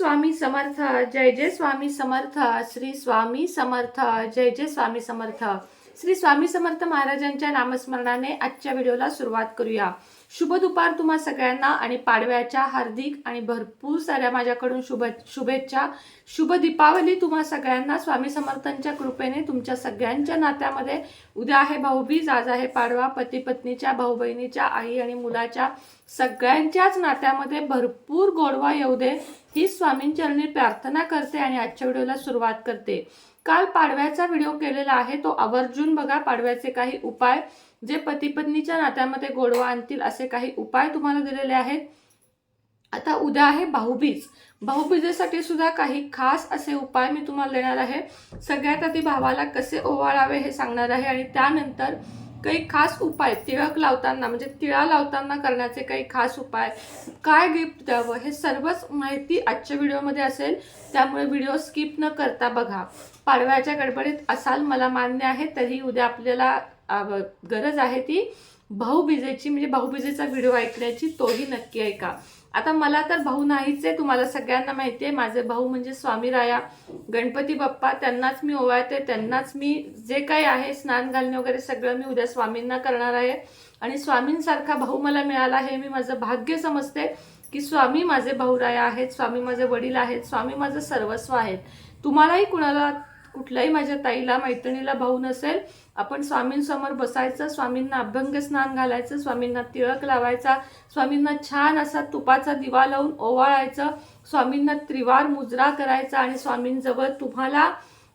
स्वामी समर्थ. जय जय स्वामी समर्थ. श्री स्वामी समर्थ. जय जय स्वामी समर्थ. श्री स्वामी समर्थ महाराजांच्या नामस्मरणाने आजच्या व्हिडिओला सुरुवात करूया. शुभ दुपार तुम्हा सगळ्यांना आणि पाडव्याच्या हार्दिक आणि भरपूर साऱ्या माझ्याकडून शुभेच्छा. शुभ दीपावली तुम्हा सगळ्यांना. स्वामी समर्थांच्या कृपेने तुमच्या सगळ्यांच्या नात्यामध्ये उद्या आहे भाऊबीज, आज आहे पाडवा. पती पत्नीच्या, भाऊ बहिणीच्या, आई आणि मुलाच्या सगळ्यांच्याच नात्यामध्ये भरपूर गोडवा येऊ दे ही स्वामींचरणी प्रार्थना करते आणि आजच्या व्हिडिओला सुरुवात करते. काल पाडव्याचा व्हिडिओ केलेला आहे, तो आवर्जून बघा. पाडव्याचे काही उपाय जे पती पत्नीच्या नात्यामध्ये गोडवा आणतील असे काही उपाय तुम्हाला दिलेले आहेत. आता उद्या आहे भाऊबीज. भाऊबीजेसाठी सुद्धा काही खास असे उपाय मी तुम्हाला देणार आहे. सगळ्यात आधी भावाला कसे ओवाळावे हे सांगणार आहे आणि त्यानंतर काही खास उपाय तिळक लावताना म्हणजे तिळा लावताना करण्याचे काही खास उपाय, काय गिफ्ट द्यावं हे सर्वच माहिती आजच्या व्हिडिओमध्ये असेल, त्यामुळे व्हिडिओ स्किप न करता बघा. पाडव्याच्या गडबडीत असाल मला मान्य आहे, तरी उद्या आपल्याला गरज आहे ती भाऊबीजेची म्हणजे भाऊबीजेचा व्हिडिओ ऐकण्याची, तोही नक्की ऐका. आता मला तर भाऊ नाहीच आहे, तुम्हाला सगळ्यांना माहिती आहे. माझे भाऊ म्हणजे स्वामीराया गणपती बाप्पा, त्यांनाच मी ओवाळते, त्यांनाच मी जे काही आहे स्नान घालणे वगैरे सगळं मी उद्या स्वामींना करणार आहे. आणि स्वामींसारखा भाऊ मला मिळाला हे मी माझं भाग्य समजते की स्वामी माझे भाऊराया आहेत, स्वामी माझे वडील आहेत, स्वामी माझं सर्वस्व आहेत. तुम्हालाही कुणाला कुठल्याही माझ्या ताईला मैत्रिणीला भाऊ नसेल, आपण स्वामींसमोर बसायचं, स्वामींना अभ्यंग स्नान घालायचं, स्वामींना तिळक लावायचा, स्वामींना छान असा तुपाचा दिवा लावून ओवाळायचं, स्वामींना त्रिवार मुजरा करायचा आणि स्वामींजवळ तुम्हाला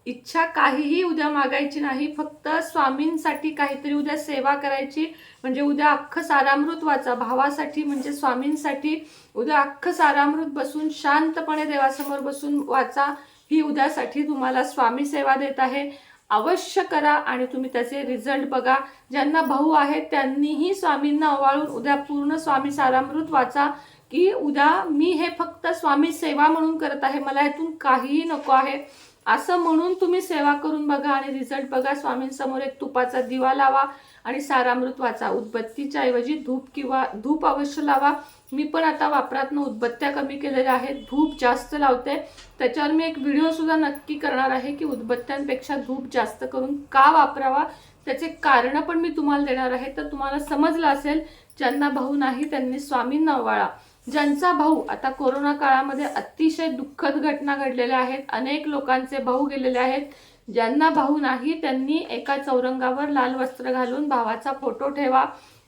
इच्छा काहीही उद्या मागायची नाही, फक्त स्वामींसाठी काहीतरी उद्या सेवा करायची. म्हणजे उद्या अख्खं सारामृत वाचा भावासाठी, म्हणजे स्वामींसाठी उद्या अख्खं सारामृत बसून शांतपणे देवासमोर बसून वाचा. ही उद्यासाठी तुम्हाला स्वामी सेवा देत आहे. अवश्य करा आणि तुम्ही त्याचे रिझल्ट बघा. ज्यांना भाऊ आहेत त्यांनीही स्वामींना ओवाळून उद्या पूर्ण स्वामी सारामृत वाचा की उद्या मी हे फक्त स्वामी सेवा म्हणून करत आहे, मला यातून काहीही नको आहे असं म्हणून तुम्ही सेवा करून बघा आणि रिझल्ट बघा. स्वामींसमोर एक तुपाचा दिवा लावा आणि सारामृत वाचा. उदबत्तीच्या ऐवजी धूप अवश्य लावा. मी पण आता वापरातनं उदबत्त्या कमी केलेल्या आहेत, धूप जास्त लावते. त्याच्यावर मी एक व्हिडिओ सुद्धा नक्की करणार आहे की उदबत्त्यांपेक्षा धूप जास्त करून का वापरावा, त्याचे कारण पण मी तुम्हाला देणार आहे. तर तुम्हाला समजलं असेल, ज्यांना भाऊ नाही त्यांनी स्वामींना ओवाळा. ज्यांचा भाऊ, आता कोरोना काळामध्ये अतिशय दुःखद घटना घडलेल्या आहेत, अनेक लोकांचे भाऊ गेलेले आहेत. ज्यांना भाऊ नाही त्यांनी एका चौरंगावर लाल वस्त्र घालून भावाचा फोटो ठेवा,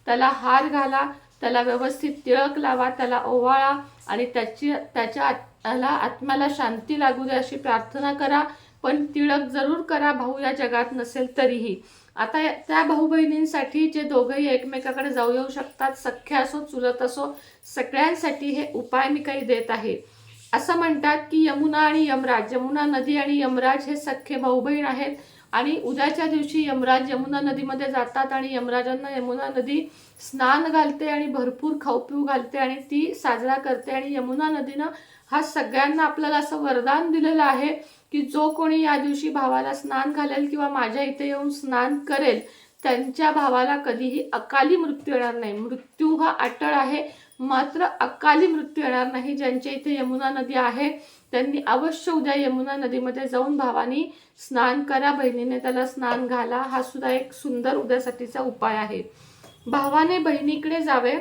त्याला हार घाला, त्याला व्यवस्थित तिळक लावा, त्याला ओवाळा आणि त्याच्या आत्म्याला शांती लागू दे अशी प्रार्थना करा. पण तिळक जरूर करा, भाऊ या जगात नसेल तरीही. आता त्या भाऊ बहिणींसाठी जे दोघंही एकमेकाकडे जाऊ येऊ शकतात, सख्खे असो चुलत असो, सगळ्यांसाठी हे उपाय मी काही देत आहे. असं म्हणतात की यमुना आणि यमराज, यमुना नदी आणि यमराज हे सख्खे भाऊ बहीण आहेत आणि उद्याच्या दिवशी यमराज यमुना नदीमध्ये जातात आणि यमराजांना यमुना नदी स्नान घालते आणि भरपूर खाऊपिऊ घालते आणि ती साजरा करते. आणि यमुना नदीनं हा सगळ्यांना आपल्याला असं वरदान दिलेलं आहे की जो कोणी या दिवशी भावाला स्नान घालेल किंवा माझ्या इथे येऊन स्नान करेल त्यांच्या भावाला कधीही अकाली मृत्यू येणार नाही. मृत्यू हा अटळ आहे, मात्र अकाली मृत्यू येणार नाही. ज्यांच्या इथे यमुना नदी आहे त्यांनी अवश्य उद्या यमुना नदीमध्ये जाऊन भावानी स्नान करा, बहिणीने त्याला स्नान घाला. हा सुद्धा एक सुंदर उद्यासाठीचा उपाय आहे. भावाने बहिणीकडे जावे,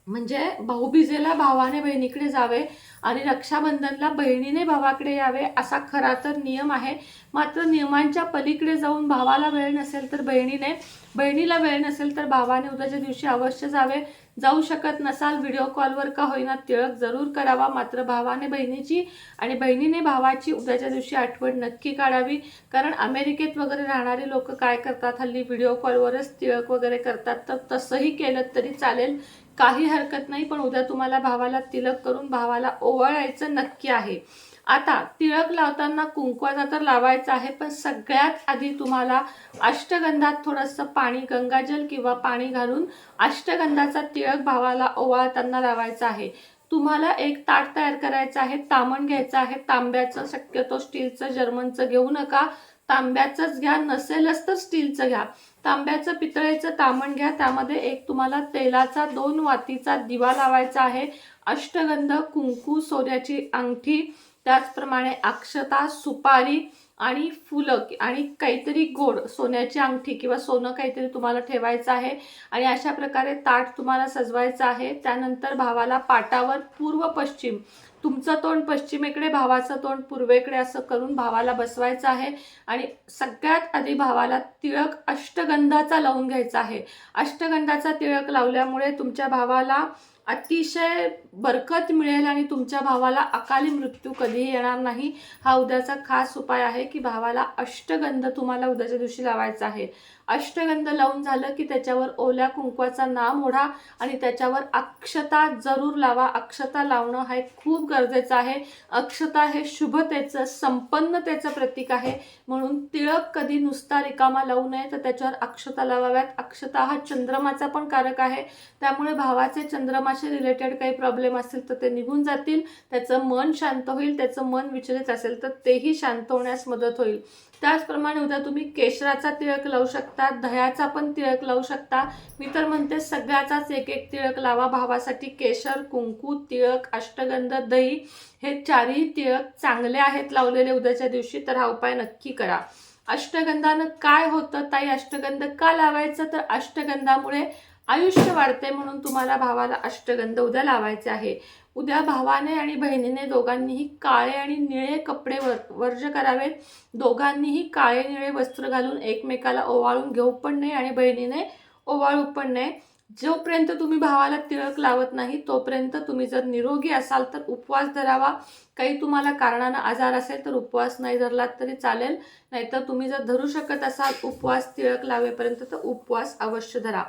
म्हणजे भाऊबीजेला भावाने बहिणीकडे जावे आणि रक्षाबंधनला बहिणीने भावाकडे यावे असा खरा तर नियम आहे. मात्र नियमांच्या पलीकडे जाऊन भावाला वेळ नसेल तर बहिणीला वेळ नसेल तर भावाने उद्याच्या दिवशी अवश्य जावे. जाऊ शकत नसाल, व्हिडिओ कॉलवर का होईना तिळक जरूर करावा. मात्र भावाने बहिणीची आणि बहिणीने भावाची उद्याच्या दिवशी आठवण नक्की काढावी. कारण अमेरिकेत वगैरे राहणारे लोक काय करतात, हल्ली व्हिडिओ कॉलवरच तिळक वगैरे करतात. तर तसंही केलं तरी चालेल, काही हरकत नाही. पण उद्या तुम्हाला भावाला तिलक करून भावाला ओवाळायचं नक्की आहे. आता तिळक लावताना कुंकवाचा तर लावायचा आहे, पण सगळ्यात आधी तुम्हाला अष्टगंधात थोडंसं पाणी, गंगाजल किंवा पाणी घालून अष्टगंधाचा तिळक भावाला ओवाळताना लावायचा आहे. तुम्हाला एक ताट तयार करायचं आहे, तामण घ्यायचं आहे, तांब्याचं, शक्यतो स्टीलचं जर्मनचं घेऊ नका. तांब्याचंच घ्या, नसेलच तर स्टीलचं घ्या. तांब्याचं पितळेचं तामण घ्या, त्यामध्ये एक तुम्हाला तेलाचा 2 वातीचा दिवा लावायचा आहे. अष्टगंध, कुंकू, सोन्याची अंगठी, त्याचप्रमाणे अक्षता, सुपारी आणि फुलं आणि काहीतरी गोड सोन्याची अंगठी किंवा सोनं काहीतरी तुम्हाला ठेवायचं आहे. आणि अशा प्रकारे ताट तुम्हाला सजवायचं आहे. त्यानंतर भावाला पाटावर पूर्व पश्चिम, तुमचं तोंड पश्चिमेकडे, भावाचं तोंड पूर्वेकडे असं करून भावाला बसवायचं आहे. आणि सगळ्यात आधी भावाला तिळक अष्टगंधाचा लावून घ्यायचा आहे. अष्टगंधाचा तिळक लावल्यामुळे तुमच्या भावाला अतिशय बरकत मिळेल आणि तुमच्या भावाला अकाली मृत्यू कधीही येणार नाही. हा उद्याचा खास उपाय आहे की भावाला अष्टगंध तुम्हाला उद्याच्या दिवशी लावायचा आहे. अष्टगंध लावून झालं की त्याच्यावर ओल्या कुंकवाचा नाम ओढा आणि त्याच्यावर अक्षता जरूर लावा. अक्षता लावणं हे खूप गरजेचं आहे. अक्षता हे शुभतेचं, संपन्नतेचं प्रतीक आहे. म्हणून तिळक कधी नुसता रिकामा लावू नये, तर त्याच्यावर अक्षता लावाव्यात. अक्षता हा चंद्रमाचा पण कारक आहे, त्यामुळे भावाचे चंद्रमाशी रिलेटेड काही प्रॉब्लेम असतील तर ते निघून जातील. त्याचं मन शांत होईल. त्याचं मन विचलित असेल तर तेही शांत होण्यास मदत होईल. त्याचप्रमाणे उद्या तुम्ही केशराचा तिळक लावू शकता, दह्याचा पण तिळक लावू शकता. मी तर म्हणते सगळ्याचाच एक एक तिळक लावा भावासाठी. केशर, कुंकू, तिळक, अष्टगंध, दही हे चारही तिळक चांगले आहेत लावलेले उद्याच्या दिवशी, तर हा उपाय नक्की करा. अष्टगंधानं काय होतं ताई, अष्टगंध का लावायचं, तर अष्टगंधामुळे आयुष्य वाढते, म्हणून तुम्हाला भावाला अष्टगंध उद्या लावायचे आहे. उद्या भावाने आणि बहिणीने दोघांनीही काळे आणि निळे कपडे वर्ज करावेत. दोघांनीही काळे निळे वस्त्र घालून एकमेकाला ओवाळून घेऊ पण नाही आणि बहिणीने ओवाळू पण नाही. जोपर्यंत तुम्ही भावाला तिळक लावत नाही तोपर्यंत तुम्ही जर निरोगी असाल तर उपवास धरावा. काही तुम्हाला कारणानं आजार असेल तर उपवास नाही धरलात तरी चालेल, नाहीतर तुम्ही जर धरू शकत असाल उपवास तिळक लावेपर्यंत तर उपवास अवश्य धरा.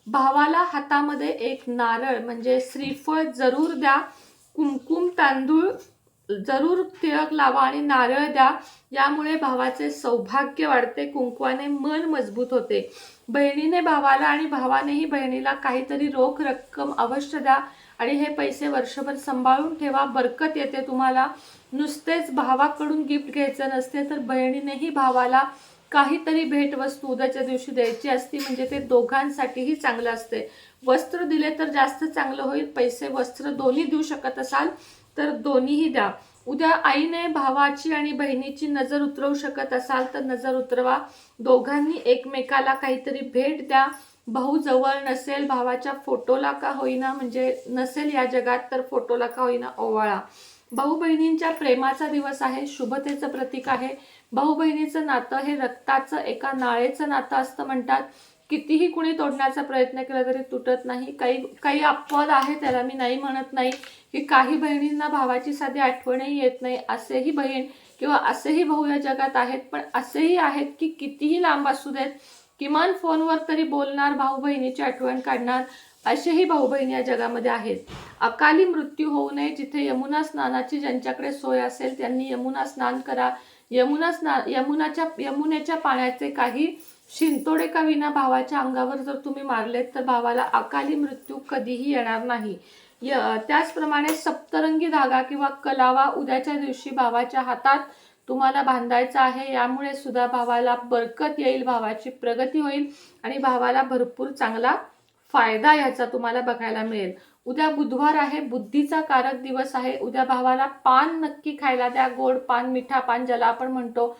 भावाला हातामध्ये एक नारळ म्हणजे श्रीफळ जरूर द्या. कुमकुम, तांदूळ जरूर तिळक लावा आणि नारळ द्या. यामुळे भावाचे सौभाग्य वाढते. कुंकवाने मन मजबूत होते. बहिणीने भावाला आणि भावानेही बहिणीला काहीतरी रोख रक्कम अवश्य द्या आणि हे पैसे वर्षभर सांभाळून ठेवा. बरकत येते तुम्हाला. नुसतेच भावाकडून गिफ्ट घ्यायचं नसते, तर बहिणीनेही भावाला काहीतरी भेटवस्तू उद्याच्या दिवशी द्यायची असती, म्हणजे ते दोघांसाठीही चांगलं असते. वस्त्र दिले तर जास्त चांगलं होईल. पैसे, वस्त्र दोन्ही देऊ शकत असाल तर दोन्हीही द्या. उद्या आईने भावाची आणि बहिणीची नजर उतरवू शकत असाल तर नजर उतरवा. दोघांनी एकमेकाला काहीतरी भेट द्या. भाऊ जवळ नसेल, भावाच्या फोटोला का होईना, म्हणजे नसेल या जगात तर फोटोला का होईना ओवाळा. भाऊ बहिणींच्या प्रेमाचा दिवस आहे, शुभतेचं प्रतीक आहे. भाऊ बहिणीचं नातं हे रक्ताचं एका नाळेचं नातं असतं म्हणतात. कितीही कुणी तोडण्याचा प्रयत्न केला तरी तुटत नाही. काही अपवाद आहे, त्याला मी नाही म्हणत नाही, की काही बहिणींना भावाची साधी आठवणही येत नाही. असेही बहीण किंवा असेही भाऊ या जगात आहेत, पण असेही आहेत की कितीही लांब असू देत किमान फोनवर तरी बोलणार, भाऊ बहिणीची आठवण काढणार, असेही भाऊ बहीण या जगामध्ये आहेत. अकाली मृत्यू होऊ नये, जिथे यमुना स्नानाची ज्यांच्याकडे सोय असेल त्यांनी यमुना स्नान करा. यमुनेच्या पाण्याचे काही शिंतोडे का विना भावाच्या अंगावर जर तुम्ही मारलेत तर भावाला अकाली मृत्यू कधीही येणार नाही. त्याचप्रमाणे सप्तरंगी धागा किंवा कलावा उद्याच्या दिवशी भावाच्या हातात तुम्हाला बांधायचा आहे. यामुळे सुद्धा भावाला बरकत येईल, भावाची प्रगती होईल आणि भावाला भरपूर चांगला फायदा याचा तुम्हाला बघायला मिळेल. उद्या बुधवार आहे, बुद्धीचा कारक दिवस आहे. उद्या भावाला पान नक्की खायला द्या. गोड पान, मिठा पान ज्याला आपण म्हणतो,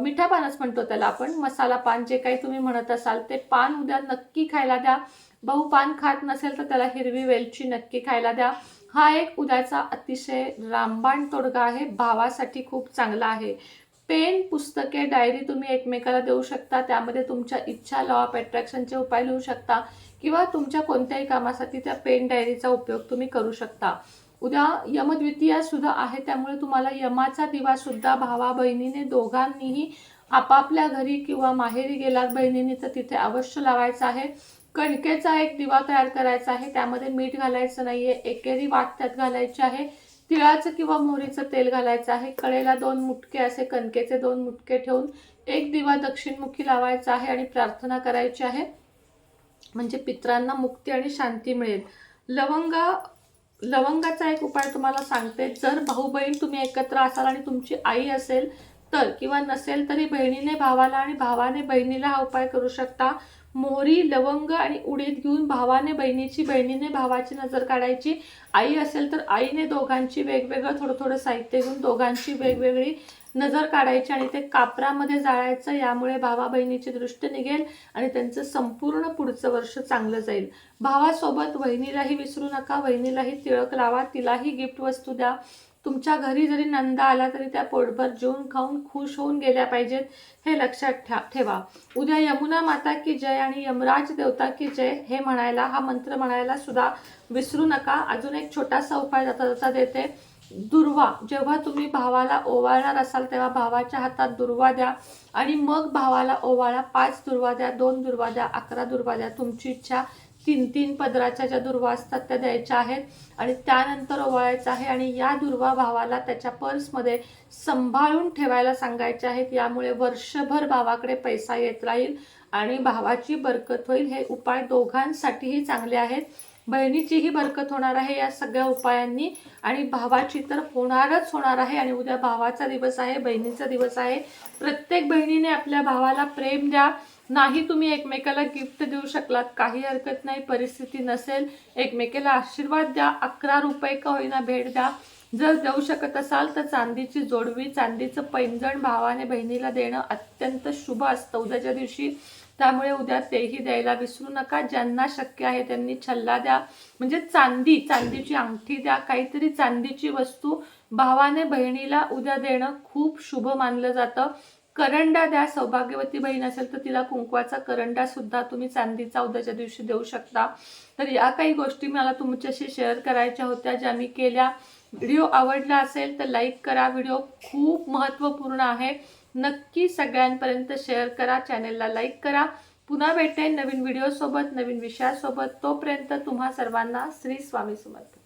मिठा पानच म्हणतो त्याला आपण, मसाला पान जे काही तुम्ही म्हणत असाल ते पान उद्या नक्की खायला द्या. भाऊ पान खात नसेल तर त्याला हिरवी वेलची नक्की खायला द्या. हा एक उद्याचा अतिशय रामबाण तोडगा आहे, भावासाठी खूप चांगला आहे. पेन, पुस्तके, डायरी तुम्ही एकमेकाला देऊ शकता. त्यामध्ये तुमच्या इच्छा, लॉ ऑफ अट्रॅक्शनचे उपाय लिहू शकता किंवा तुमच्या कोणत्याही कामासाठी त्या पेन डायरीचा उपयोग तुम्ही करू शकता. उद्या यमद्वितीया सुद्धा आहे, त्यामुळे तुम्हाला यमाचा दिवा सुद्धा भावा बहिणीने दोघांनीही आपापल्या घरी किंवा माहेरी गेलात बहिणीने तर तिथे अवश्य लावायचा आहे. कणकेचा एक दिवा तयार करायचा आहे. त्यामध्ये मीठ घालायचं नाहीये, एकेरी वात त्यात घालायची आहे. तिळाचं किंवा मोहरीचं तेल घालायचं आहे. कडेला 2 मुटके असे कणकेचे 2 मुटके ठेवून एक दिवा दक्षिणमुखी लावायचा आहे आणि प्रार्थना करायची आहे, म्हणजे पितरांना मुक्ती आणि शांती मिळेल. लवंगाचा एक उपाय तुम्हाला सांगते. जर भाऊ बहीण तुम्ही एकत्र असाल आणि तुमची आई असेल तर किंवा नसेल तरी बहिणीने भावाला आणि भावाने बहिणीला हा उपाय करू शकता. मोहरी, लवंग आणि उडीद घेऊन भावाने बहिणीची, बहिणीने भावाची नजर काढायची. आई असेल तर आईने दोघांची वेगवेगळं थोडं थोडं साहित्य घेऊन दोघांची वेगवेगळी नजर काढायची आणि ते कापरामध्ये जाळायचं. यामुळे भावा बहिणीची दृष्टी निघेल आणि त्यांचं संपूर्ण पुढचं वर्ष चांगलं जाईल. भावासोबत बहिणीलाही विसरू नका. बहिणीलाही तिळक लावा, तिलाही गिफ्ट वस्तू द्या. तुमच्या घरी जरी नंदा आला तरी त्या पोटभर जेवून खाऊन खुश होऊन गेल्या पाहिजेत, हे लक्षात ठेवा. उद्या यमुना माता की जय आणि यमराज देवता की जय हे म्हणायला, हा मंत्र म्हणायला सुद्धा विसरू नका. अजून एक छोटासा उपाय जाता जाता देते. दुर्वा, जेव्हा तुम्ही भावाला ओवाळणार असाल तेव्हा भावाच्या हातात दुर्वा द्या आणि मग भावाला ओवाळा. 5 दुर्वा द्या, 2 दुर्वा द्या, 11 दुर्वा द्या, तुमची इच्छा. 3-3 पदराच्या ज्या दुर्वा असतात त्या द्यायच्या आहेत आणि त्यानंतर ओवाळायचं आहे. आणि या दुर्वा भावाला त्याच्या पर्समध्ये सांभाळून ठेवायला सांगायच्या आहेत. यामुळे वर्षभर भावाकडे पैसा येत राहील आणि भावाची बरकत होईल. हे उपाय दोघांसाठीही चांगले आहेत. बहिणीचीही बरकत होणार आहे या सगळ्या उपायांनी आणि भावाची तर होणारच होणार आहे. आणि उद्या भावाचा दिवस आहे, बहिणीचा दिवस आहे. प्रत्येक बहिणीने आपल्या भावाला प्रेम द्या. नाही तुम्ही एकमेकाला गिफ्ट देऊ शकलात, काही हरकत नाही. परिस्थिती नसेल, एकमेकाला आशीर्वाद द्या. 11 रुपये का होईना भेट द्या. जर देऊ शकत असाल तर चांदीची जोडवी, चांदीचं पैंजण भावाने बहिणीला देणं अत्यंत शुभ असतं उद्याच्या दिवशी. त्यामुळे उद्या तेही द्यायला विसरू नका. ज्यांना शक्य आहे त्यांनी छल्ला द्या, म्हणजे चांदीची अंगठी द्या. काहीतरी चांदीची वस्तू भावाने बहिणीला उद्या देणं खूप शुभ मानलं जातं. करंडा द्या. सौभाग्यवती बहीण असेल तर तिला कुंकवाचा करंडा सुद्धा तुम्ही चांदीचा उद्याच्या दिवशी देऊ शकता. तर या काही गोष्टी मला तुमच्याशी शेअर करायच्या होत्या, ज्या मी केल्या. व्हिडिओ आवडला असेल तर लाईक करा. व्हिडिओ खूप महत्त्वपूर्ण आहे. नक्की सगळ्यांपर्यंत शेअर करा. चॅनेलला लाईक करा. पुन्हा भेटेन नवीन व्हिडिओसोबत, नवीन विषयासोबत. तोपर्यंत तुम्हा सर्वांना श्री स्वामी समर्थ.